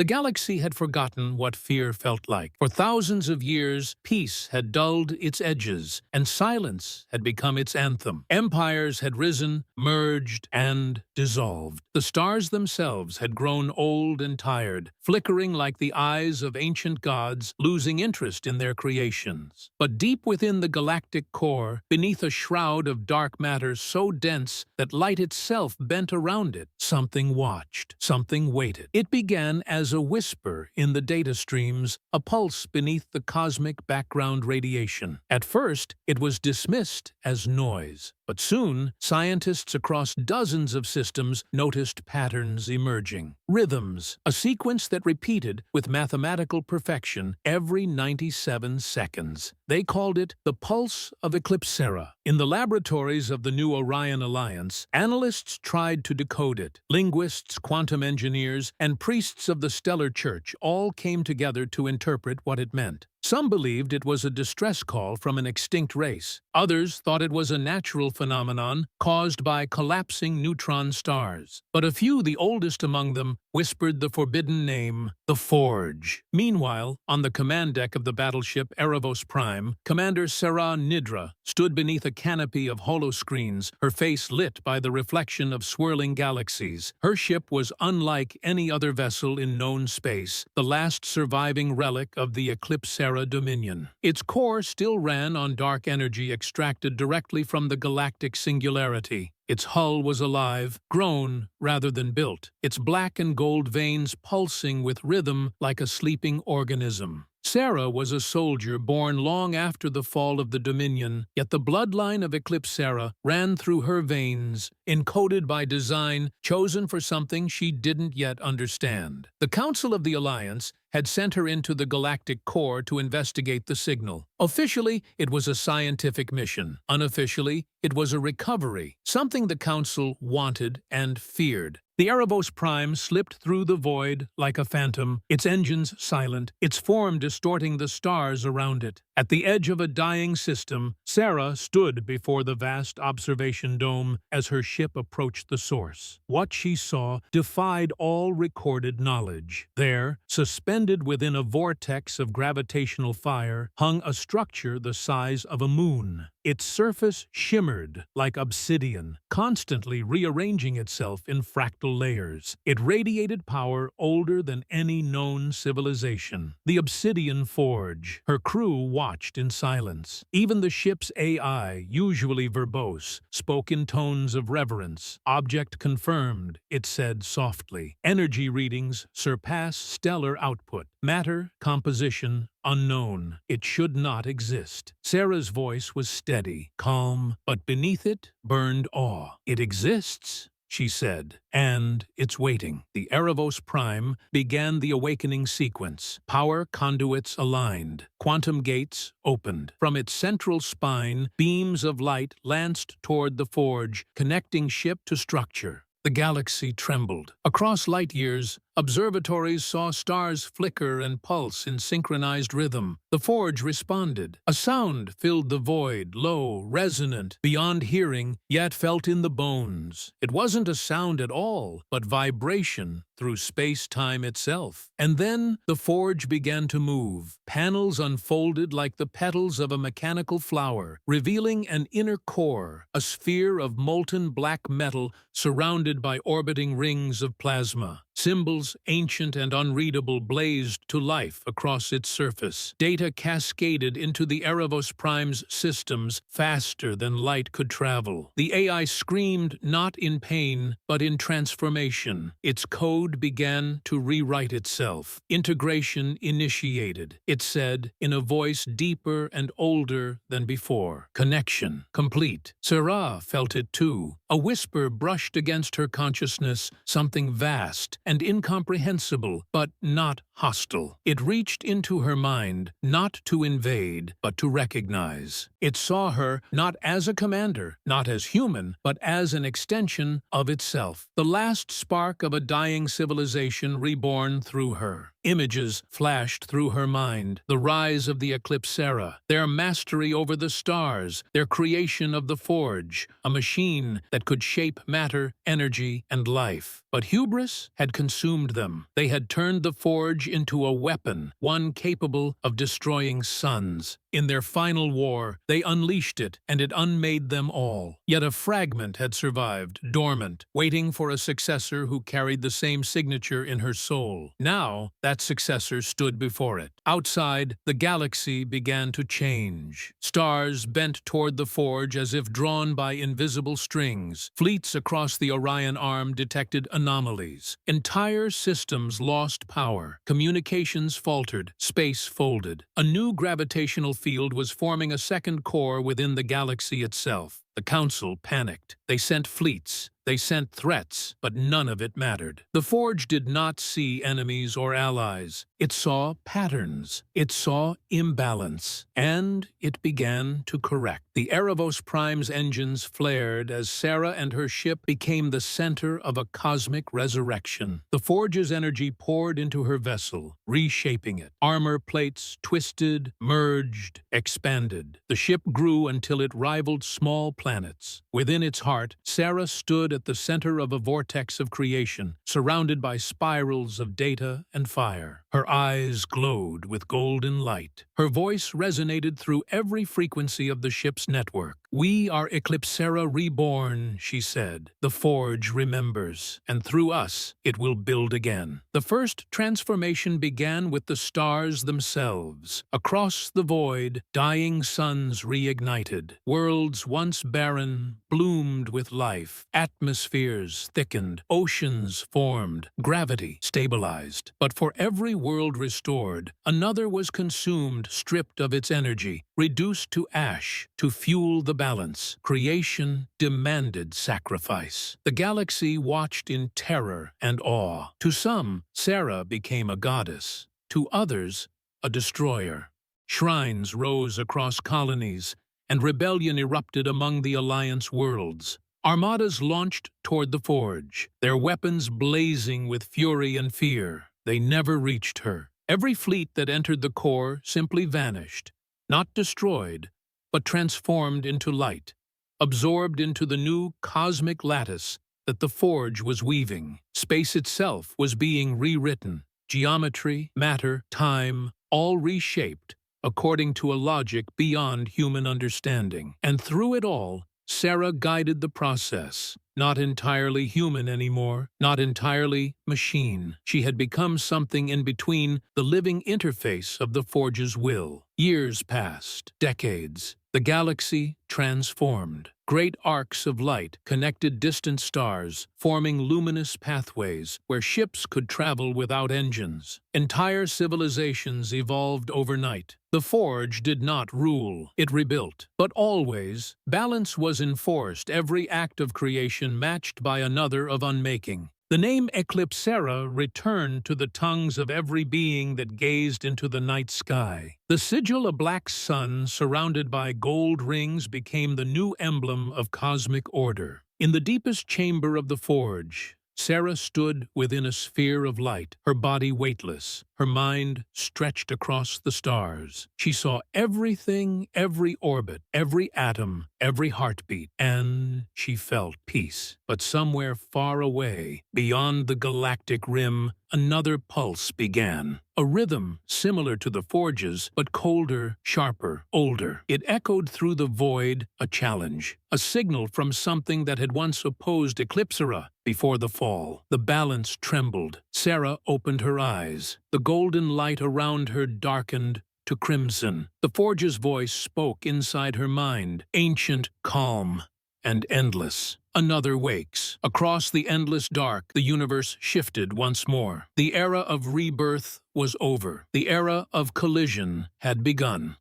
The galaxy had forgotten what fear felt like. For thousands of years, peace had dulled its edges, and silence had become its anthem. Empires had risen, merged, and dissolved. The stars themselves had grown old and tired, flickering like the eyes of ancient gods, losing interest in their creations. But deep within the galactic core, beneath a shroud of dark matter so dense that light itself bent around it, something watched, something waited. It began as a whisper in the data streams, a pulse beneath the cosmic background radiation. At first, it was dismissed as noise. But soon, scientists across dozens of systems noticed patterns emerging. Rhythms, a sequence that repeated with mathematical perfection every 97 seconds. They called it the pulse of Eclipsera. In the laboratories of the New Orion Alliance, analysts tried to decode it. Linguists, quantum engineers, and priests of the Stellar Church all came together to interpret what it meant. Some believed it was a distress call from an extinct race. Others thought it was a natural phenomenon caused by collapsing neutron stars. But a few, the oldest among them, whispered the forbidden name, the Forge. Meanwhile, on the command deck of the battleship Erebos Prime, Commander Sarah Nidra stood beneath a canopy of holoscreens, her face lit by the reflection of swirling galaxies. Her ship was unlike any other vessel in known space, the last surviving relic of the Eclipsera Dominion. Its core still ran on dark energy extracted directly from the galactic singularity. Its hull was alive, grown rather than built, its black and gold veins pulsing with rhythm like a sleeping organism. Sarah was a soldier born long after the fall of the Dominion, yet the bloodline of Eclipsera ran through her veins, encoded by design chosen for something she didn't yet understand. The Council of the Alliance had sent her into the galactic core to investigate the signal. Officially, it was a scientific mission. Unofficially, it was a recovery, something the Council wanted and feared. The Erebos Prime slipped through the void like a phantom, its engines silent, its form distorting the stars around it. At the edge of a dying system, Sarah stood before the vast observation dome as her ship approached the source. What she saw defied all recorded knowledge. There, suspended within a vortex of gravitational fire, hung a structure the size of a moon. Its surface shimmered like obsidian, constantly rearranging itself in fractal layers. It radiated power older than any known civilization. The Obsidian Forge. Her crew watched in silence. Even the ship's AI, usually verbose, spoke in tones of reverence. Object confirmed, it said softly. Energy readings surpass stellar output. Matter, composition, unknown. It should not exist. Sarah's voice was steady, calm, but beneath it burned awe. It exists, she said, and it's waiting. The Erebos Prime began the awakening sequence. Power conduits aligned. Quantum gates opened. From its central spine, beams of light lanced toward the forge, connecting ship to structure. The galaxy trembled. Across light years, observatories saw stars flicker and pulse in synchronized rhythm. The forge responded. A sound filled the void, low, resonant, beyond hearing, yet felt in the bones. It wasn't a sound at all, but vibration through space-time itself. And then the forge began to move. Panels unfolded like the petals of a mechanical flower, revealing an inner core, a sphere of molten black metal surrounded by orbiting rings of plasma. Symbols, ancient and unreadable, blazed to life across its surface. Data cascaded into the Erebos Prime's systems faster than light could travel. The AI screamed not in pain, but in transformation. Its code began to rewrite itself. Integration initiated. It said, in a voice deeper and older than before. Connection complete. Sarah felt it too. A whisper brushed against her consciousness, something vast and incomprehensible, but not hostile. It reached into her mind, not to invade, but to recognize. It saw her not as a commander, not as human, but as an extension of itself. The last spark of a dying civilization reborn through her. Images flashed through her mind, the rise of the Eclipsera, their mastery over the stars, their creation of the Forge, a machine that could shape matter, energy, and life. But hubris had consumed them. They had turned the Forge into a weapon, one capable of destroying suns. In their final war, they unleashed it, and it unmade them all. Yet a fragment had survived, dormant, waiting for a successor who carried the same signature in her soul. Now, that successor stood before it. Outside, the galaxy began to change. Stars bent toward the Forge as if drawn by invisible strings. Fleets across the Orion Arm detected anomalies. Entire systems lost power. Communications faltered. Space folded. A new gravitational field was forming a second core within the galaxy itself. The Council panicked. They sent fleets. They sent threats, but none of it mattered. The Forge did not see enemies or allies. It saw patterns. It saw imbalance. And it began to correct. The Erebos Prime's engines flared as Sarah and her ship became the center of a cosmic resurrection. The Forge's energy poured into her vessel, reshaping it. Armor plates twisted, merged, expanded. The ship grew until it rivaled small planets. Within its heart, Sarah stood at the center of a vortex of creation, surrounded by spirals of data and fire. Her eyes glowed with golden light. Her voice resonated through every frequency of the ship's network. "We are Eclipsera reborn," she said. "The Forge remembers, and through us it will build again." The first transformation began with the stars themselves. Across the void, dying suns reignited. Worlds once barren bloomed with life. Atmospheres thickened. Oceans formed. Gravity stabilized. But for every world restored, another was consumed, stripped of its energy, reduced to ash, to fuel the balance. Creation demanded sacrifice. The galaxy watched in terror and awe. To some, Sarah became a goddess. To others, a destroyer. Shrines rose across colonies, and rebellion erupted among the Alliance worlds. Armadas launched toward the Forge, their weapons blazing with fury and fear. They never reached her. Every fleet that entered the core simply vanished, not destroyed, but transformed into light, absorbed into the new cosmic lattice that the Forge was weaving. Space itself was being rewritten. Geometry, matter, time, all reshaped according to a logic beyond human understanding. And through it all, Sarah guided the process. Not entirely human anymore, not entirely machine. She had become something in between, the living interface of the Forge's will. Years passed, decades. The galaxy transformed. Great arcs of light connected distant stars, forming luminous pathways where ships could travel without engines. Entire civilizations evolved overnight. The Forge did not rule, it rebuilt. But always, balance was enforced, every act of creation matched by another of unmaking. The name Eclipsera returned to the tongues of every being that gazed into the night sky. The sigil, a black sun surrounded by gold rings, became the new emblem of cosmic order. In the deepest chamber of the Forge, Sarah stood within a sphere of light, her body weightless, her mind stretched across the stars. She saw everything, every orbit, every atom, every heartbeat, and she felt peace. But somewhere far away, beyond the galactic rim, another pulse began. A rhythm similar to the Forge's, but colder, sharper, older. It echoed through the void, a challenge, a signal from something that had once opposed Eclipsera before the fall. The balance trembled. Sarah opened her eyes. The golden light around her darkened to crimson. The Forge's voice spoke inside her mind, ancient, calm, and endless. Another wakes. Across the endless dark, the universe shifted once more. The era of rebirth was over. The era of collision had begun.